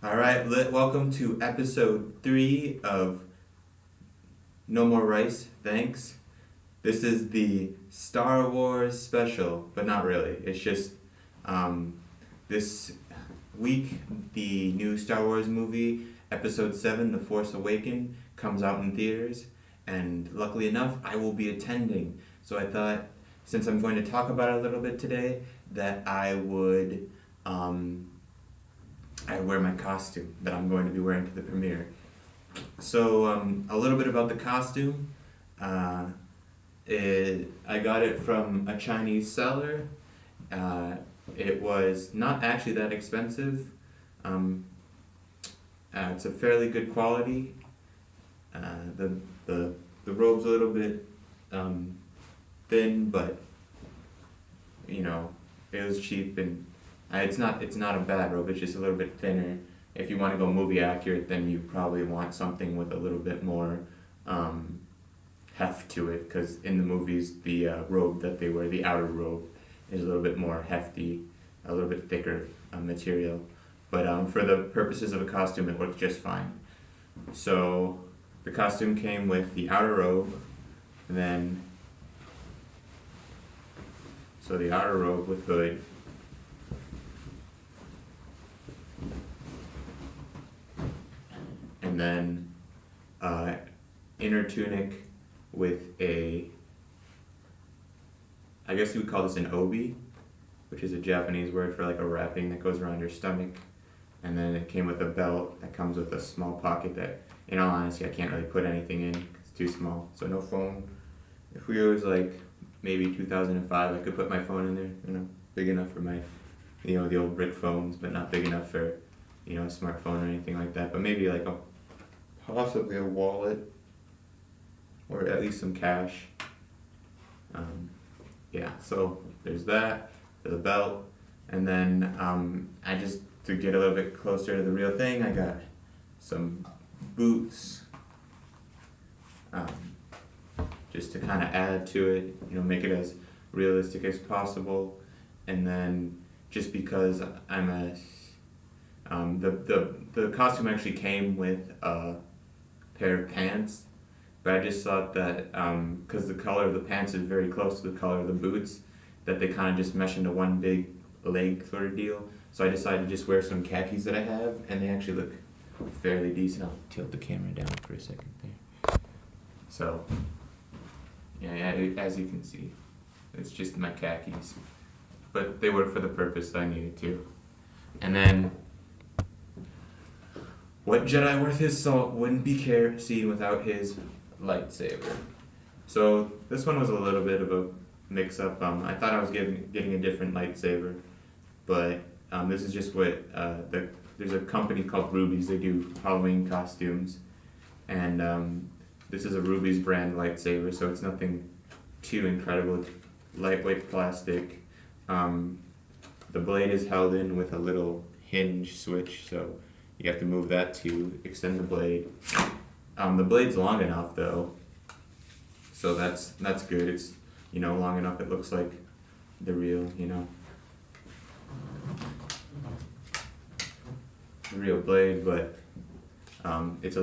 All right, welcome to episode 3 of No More Rice, Thanks. This is the Star Wars special, but not really. It's just this week the new Star Wars movie, episode 7, The Force Awakens, comes out in theaters, and luckily enough, I will be attending. So I thought, since I'm going to talk about it a little bit today, that I'd wear my costume that I'm going to be wearing to the premiere. So a little bit about the costume. I got it from a Chinese seller. It was not actually that expensive. It's a fairly good quality. The robe's a little bit thin, but it was cheap, and it's not a bad robe. It's just a little bit thinner. If you want to go movie accurate, then you probably want something with a little bit more heft to it, because in the movies the robe that they wear, the outer robe, is a little bit more hefty, a little bit thicker material. But for the purposes of a costume, it works just fine. So the costume came with the outer robe, and then the outer robe with hood, and then inner tunic with I guess you would call this an obi, which is a Japanese word for like a wrapping that goes around your stomach. And then it came with a belt that comes with a small pocket that, in all honesty, I can't really put anything in because it's too small. So no phone. If we was like maybe 2005, I could put my phone in there, big enough for my, the old brick phones, but not big enough for, a smartphone or anything like that. But maybe like possibly a wallet, or at least some cash. So there's that, the belt, and then I just, to get a little bit closer to the real thing, I got some boots, just to kind of add to it, make it as realistic as possible. And then just because I'm the costume actually came with a pair of pants, but I just thought that because the color of the pants is very close to the color of the boots, that they kind of just mesh into one big leg sort of deal. So I decided to just wear some khakis that I have, and they actually look fairly decent. I'll tilt the camera down for a second there. So, yeah, as you can see, it's just my khakis, but they work for the purpose that I needed to. And then, what Jedi worth his salt wouldn't be seen without his lightsaber. So this one was a little bit of a mix-up. I thought I was getting a different lightsaber, but this is just what there's a company called Rubies. They do Halloween costumes, and this is a Rubies brand lightsaber, so it's nothing too incredible. It's lightweight plastic. The blade is held in with a little hinge switch, so you have to move that to extend the blade. The blade's long enough though, so that's good. It's long enough it looks like the real blade, but it's a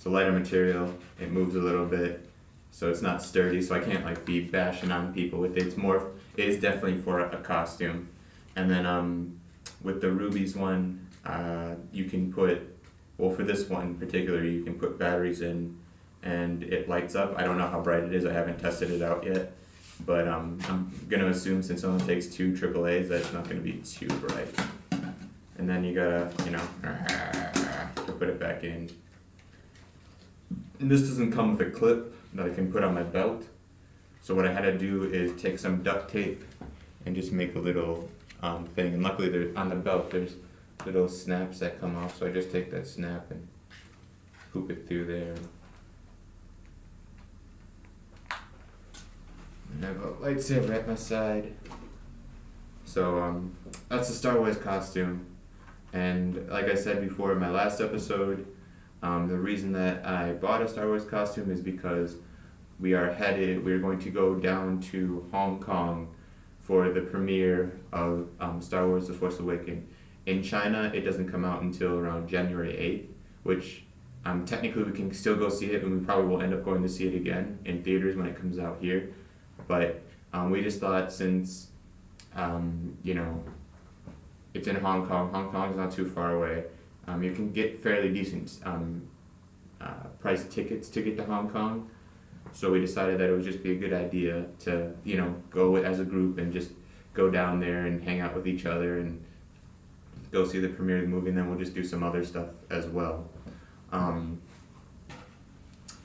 lighter material. It moves a little bit, so it's not sturdy. So I can't like be bashing on people with it. It is definitely for a costume. And then with the Rubies one, you can put, for this one in particular, you can put batteries in, and it lights up. I don't know how bright it is. I haven't tested it out yet, but I'm gonna assume, since it only takes 2 AAAs, that it's not gonna be too bright. And then you gotta, to put it back in. And this doesn't come with a clip that I can put on my belt. So what I had to do is take some duct tape and just make a little thing. And luckily on the belt there's little snaps that come off. So I just take that snap and hoop it through there. And I have a lightsaber at my side. So that's the Star Wars costume. And like I said before in my last episode, the reason that I bought a Star Wars costume is because we're going to go down to Hong Kong for the premiere of Star Wars The Force Awakens in China, it doesn't come out until around January 8th, which technically we can still go see it, and we probably will end up going to see it again in theaters when it comes out here. But we just thought since, you know, it's in Hong Kong. Hong Kong is not too far away. You can get fairly decent price tickets to get to Hong Kong. So we decided that it would just be a good idea to, you know, go as a group and just go down there and hang out with each other and go see the premiere of the movie, and then we'll just do some other stuff as well.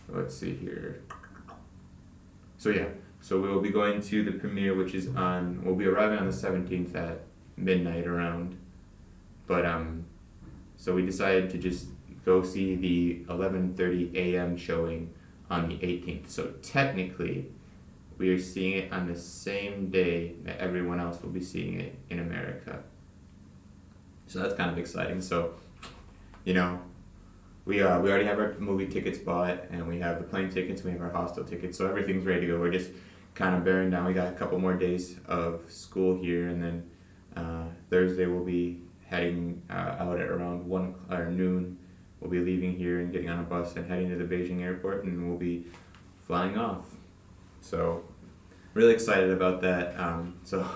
Let's see here. So yeah, so we will be going to the premiere, which is we'll be arriving on the 17th at midnight around. But so we decided to just go see the 11:30 a.m. showing on the 18th. So technically, we are seeing it on the same day that everyone else will be seeing it in America. So that's kind of exciting. So, you know, we already have our movie tickets bought, and we have the plane tickets, we have our hostel tickets, so everything's ready to go. We're just kind of bearing down. We got a couple more days of school here, and then Thursday we'll be heading out at around 1 or noon. We'll be leaving here and getting on a bus and heading to the Beijing airport, and we'll be flying off. So, really excited about that. So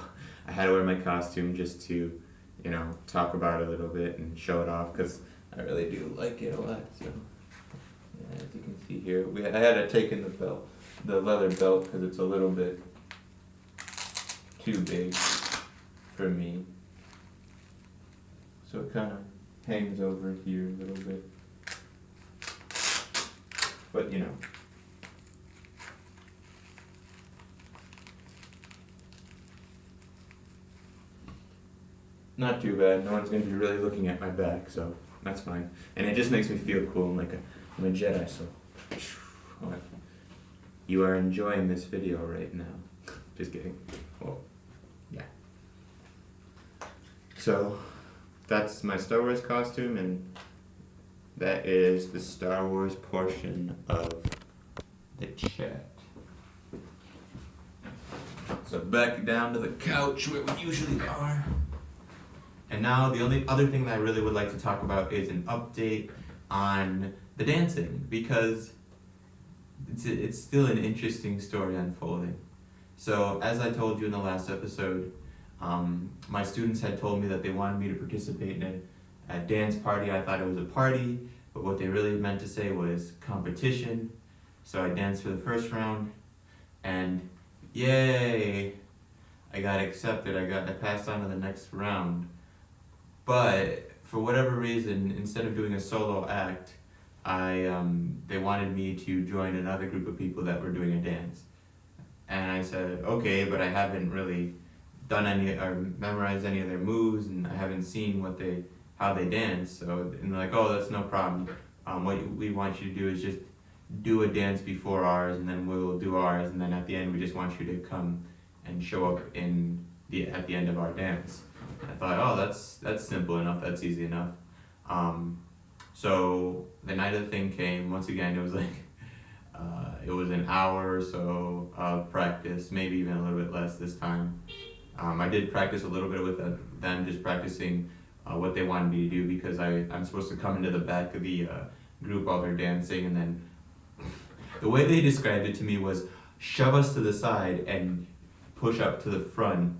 I had to wear my costume just to, you know, talk about it a little bit and show it off, because I really do like it a lot. So, yeah, as you can see here, I had to take in the leather belt, because it's a little bit too big for me. So it kind of hangs over here a little bit. But, you know. Not too bad. No one's going to be really looking at my back, so that's fine. And it just makes me feel cool. I'm a Jedi, so. You are enjoying this video right now. Just kidding. Well, yeah. So, that's my Star Wars costume, and that is the Star Wars portion of the chat. So back down to the couch where we usually are. And now the only other thing that I really would like to talk about is an update on the dancing, because it's still an interesting story unfolding. So as I told you in the last episode, my students had told me that they wanted me to participate in a dance party. I thought it was a party, but what they really meant to say was competition. So I danced for the first round, and yay, I got accepted. I passed on to the next round. But for whatever reason, instead of doing a solo act, they wanted me to join another group of people that were doing a dance. And I said, okay, but I haven't really done any or memorized any of their moves, and I haven't seen how they dance. So, and they're like, oh, that's no problem. What we want you to do is just do a dance before ours, and then we'll do ours, and then at the end we just want you to come and show up at the end of our dance. I thought, oh, that's simple enough, that's easy enough. So the night of the thing came. Once again, it was like it was an hour or so of practice, maybe even a little bit less this time. I did practice a little bit with them, just practicing what they wanted me to do, because I'm supposed to come into the back of the group while they're dancing, and then the way they described it to me was shove us to the side and push up to the front.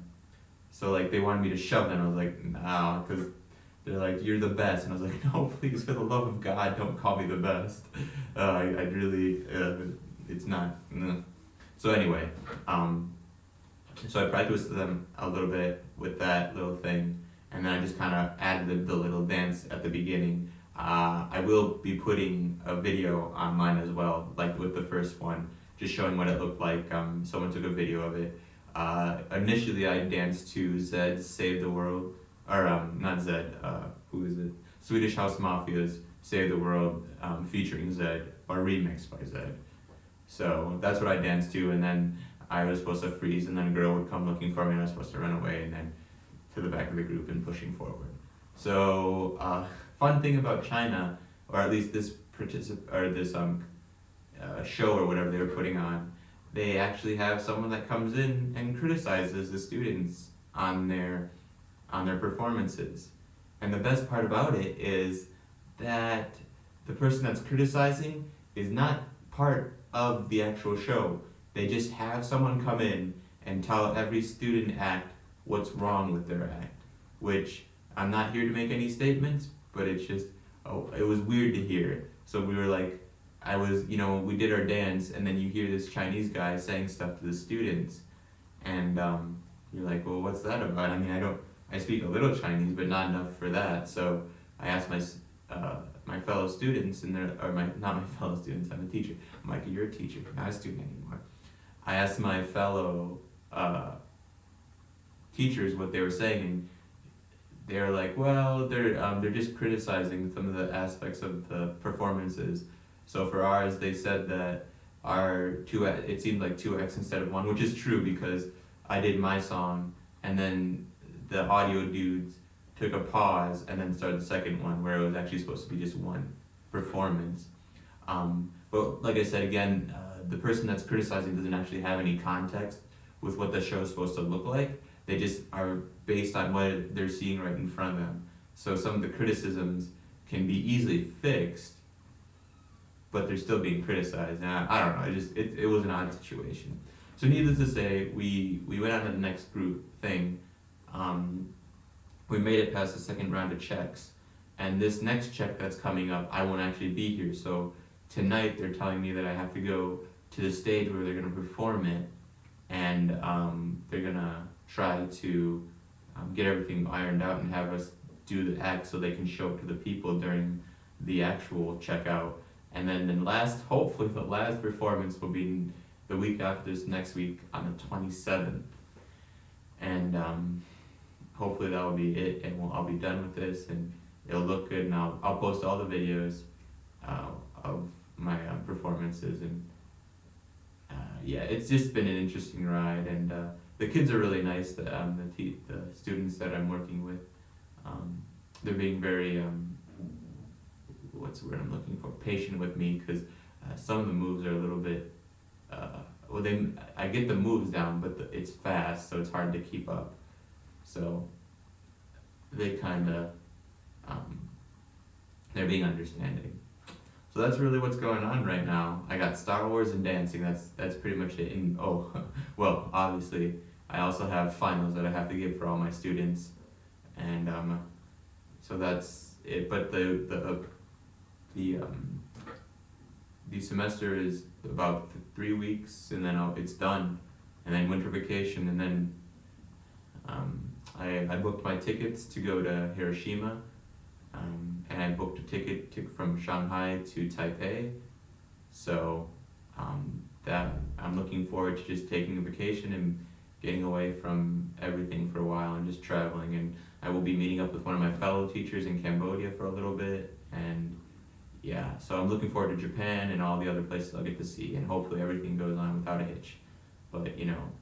So like they wanted me to shove them. I was like, no, because they're like, you're the best. And I was like, no, please, for the love of God, don't call me the best. I really, it's not. So anyway, so I practiced with them a little bit with that little thing, and then I just kind of added the little dance at the beginning. I will be putting a video online as well, like with the first one, just showing what it looked like. Someone took a video of it. Initially I danced to Zed's Save the World, or not Zed, who is it? Swedish House Mafia's Save the World, featuring Zed, or remixed by Zed. So that's what I danced to, and then I was supposed to freeze, and then a girl would come looking for me, and I was supposed to run away, and then to the back of the group and pushing forward. So, fun thing about China, or at least this show or whatever they were putting on, they actually have someone that comes in and criticizes the students on their performances. And the best part about it is that the person that's criticizing is not part of the actual show. They just have someone come in and tell every student act what's wrong with their act, which I'm not here to make any statements, but it's just, oh, it was weird to hear. So we were like, we did our dance, and then you hear this Chinese guy saying stuff to the students, and you're like, well, what's that about? I mean, I speak a little Chinese, but not enough for that. So I asked my fellow students, not my fellow students, I'm a teacher. Micah, you're a teacher, not a student anymore. I asked my fellow teachers what they were saying, and they were like, well, they're just criticizing some of the aspects of the performances. So for ours, they said that it seemed like 2x instead of 1, which is true because I did my song, and then the audio dudes took a pause and then started the second one where it was actually supposed to be just one performance. But like I said again, the person that's criticizing doesn't actually have any context with what the show is supposed to look like. They just are based on what they're seeing right in front of them. So some of the criticisms can be easily fixed, but they're still being criticized. And I don't know, it was an odd situation. So needless to say, we went on to the next group thing. We made it past the second round of checks, and this next check that's coming up, I won't actually be here. So tonight they're telling me that I have to go to the stage where they're gonna perform it, and they're gonna try to get everything ironed out and have us do the act so they can show it to the people during the actual checkout. And then hopefully the last performance will be the week after this, next week on the 27th. And hopefully that will be it, and I'll be done with this, and it'll look good, and I'll post all the videos of my performances, and yeah, it's just been an interesting ride, and the kids are really nice. The students that I'm working with, they're being very what's the word I'm looking for? Patient with me, because some of the moves are a little bit I get the moves down, but it's fast, so it's hard to keep up. So they kind of they're being understanding. So that's really what's going on right now. I got Star Wars and dancing. That's pretty much it. And well, obviously I also have finals that I have to give for all my students, and so that's it. But the semester is about 3 weeks, and then it's done, and then winter vacation, and then I booked my tickets to go to Hiroshima, and I booked a ticket from Shanghai to Taipei, so that I'm looking forward to just taking a vacation and getting away from everything for a while and just traveling. And I will be meeting up with one of my fellow teachers in Cambodia for a little bit, and yeah, so I'm looking forward to Japan and all the other places I'll get to see, and hopefully everything goes on without a hitch. But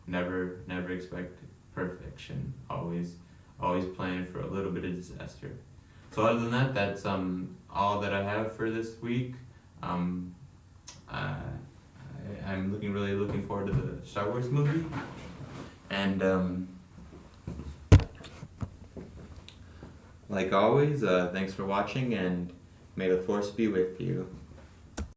never expect perfection. Always plan for a little bit of disaster. So other than that, that's all that I have for this week. I'm really looking forward to the Star Wars movie, and like always, thanks for watching, and may the Force be with you.